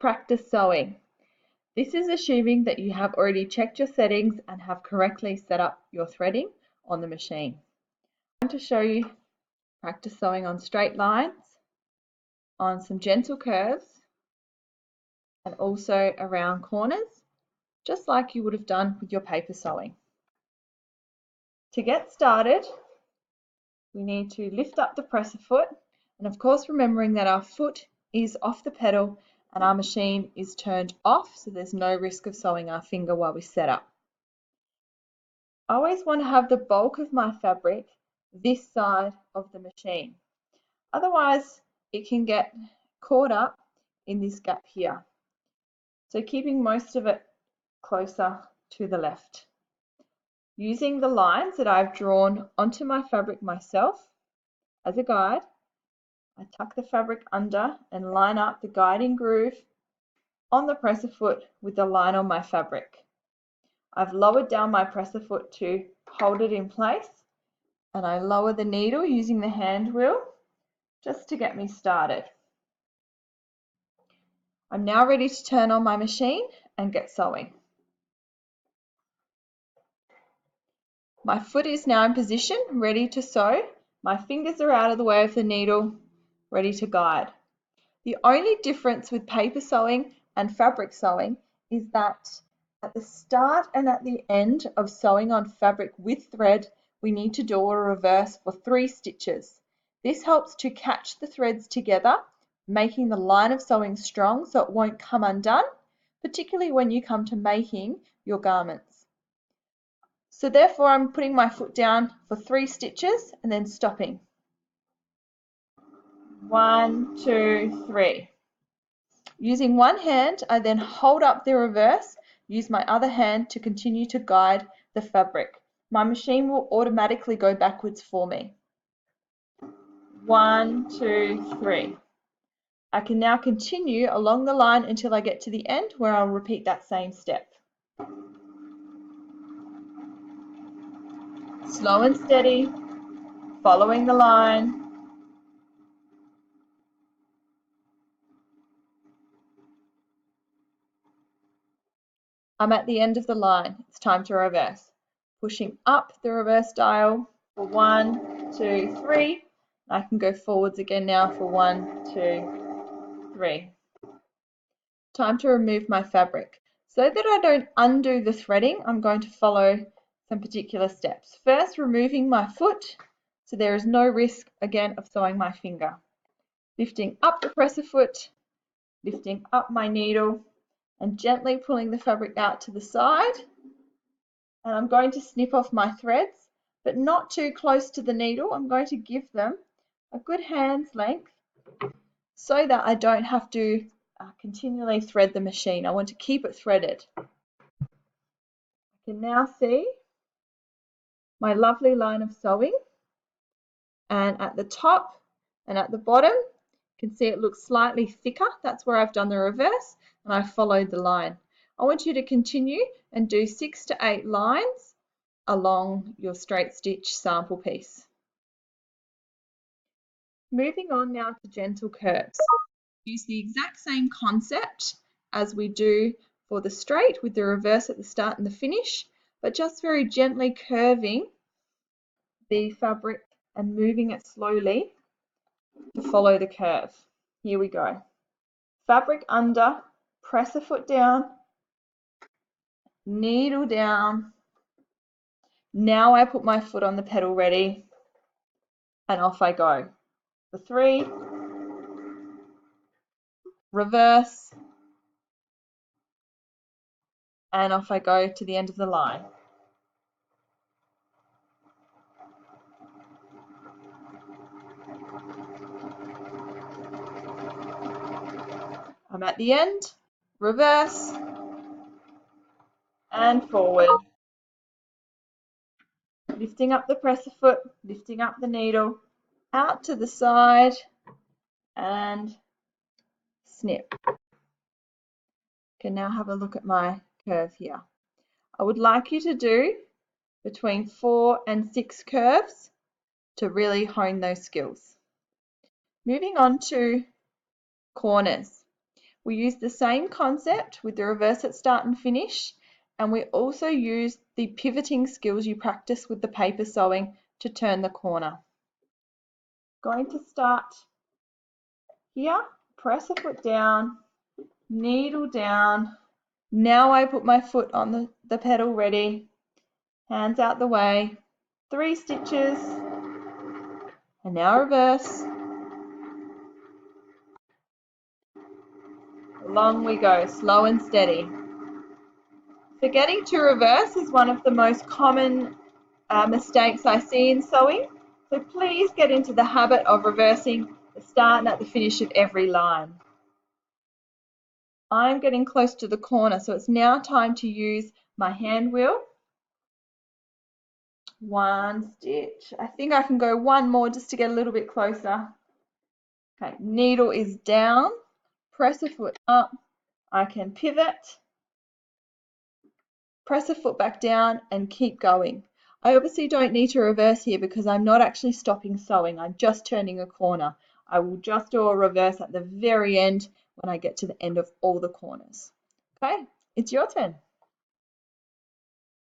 practice sewing. This is assuming that you have already checked your settings and have correctly set up your threading on the machine. I'm going to show you practice sewing on straight lines, on some gentle curves, and also around corners, just like you would have done with your paper sewing. To get started, we need to lift up the presser foot, and of course remembering that our foot is off the pedal and our machine is turned off, so there's no risk of sewing our finger while we set up. I always want to have the bulk of my fabric this side of the machine. Otherwise, it can get caught up in this gap here. So keeping most of it closer to the left. Using the lines that I've drawn onto my fabric myself as a guide, I tuck the fabric under and line up the guiding groove on the presser foot with the line on my fabric. I've lowered down my presser foot to hold it in place, and I lower the needle using the hand wheel just to get me started. I'm now ready to turn on my machine and get sewing. My foot is now in position, ready to sew. My fingers are out of the way of the needle, ready to guide. The only difference with paper sewing and fabric sewing is that at the start and at the end of sewing on fabric with thread, we need to do a reverse for 3 stitches. This helps to catch the threads together, making the line of sewing strong so it won't come undone, particularly when you come to making your garments. So therefore I'm putting my foot down for 3 stitches and then stopping. 1, 2, 3. Using one hand, I then hold up the reverse, use my other hand to continue to guide the fabric. My machine will automatically go backwards for me. 1, 2, 3. I can now continue along the line until I get to the end, where I'll repeat that same step. Slow and steady, following the line. I'm at the end of the line. It's time to reverse. Pushing up the reverse dial for 1, 2, 3. I can go forwards again now for 1, 2, 3. Time to remove my fabric. So that I don't undo the threading, I'm going to follow some particular steps. First, removing my foot, so there is no risk again of sewing my finger. Lifting up the presser foot, lifting up my needle, and gently pulling the fabric out to the side. And I'm going to snip off my threads, but not too close to the needle. I'm going to give them a good hand's length so that I don't have to continually thread the machine. I want to keep it threaded. I can now see my lovely line of sewing, and at the top and at the bottom you can see it looks slightly thicker. That's where I've done the reverse and I followed the line. I want you to continue and do 6 to 8 lines along your straight stitch sample piece. Moving on now to gentle curves. Use the exact same concept as we do for the straight with the reverse at the start and the finish, but just very gently curving the fabric and moving it slowly to follow the curve. Here we go. Fabric under, press a foot down, needle down. Now I put my foot on the pedal ready and off I go. For 3, reverse, and off I go to the end of the line. I'm at the end, reverse, and forward. Lifting up the presser foot, lifting up the needle, out to the side, and snip. Can now have a look at my curve here. I would like you to do between 4 and 6 curves to really hone those skills. Moving on to corners. We use the same concept with the reverse at start and finish, and we also use the pivoting skills you practice with the paper sewing to turn the corner. Going to start here, press a foot down, needle down. Now I put my foot on the pedal ready, hands out the way, 3 stitches, and now reverse. Along we go, slow and steady. Forgetting to reverse is one of the most common mistakes I see in sewing, so please get into the habit of reversing the start and at the finish of every line. I'm getting close to the corner, so it's now time to use my hand wheel. 1 stitch. I think I can go 1 more just to get a little bit closer. Okay, needle is down, press a foot up, I can pivot, press a foot back down and keep going. I obviously don't need to reverse here because I'm not actually stopping sewing, I'm just turning a corner. I will just do a reverse at the very end when I get to the end of all the corners. Okay, it's your turn.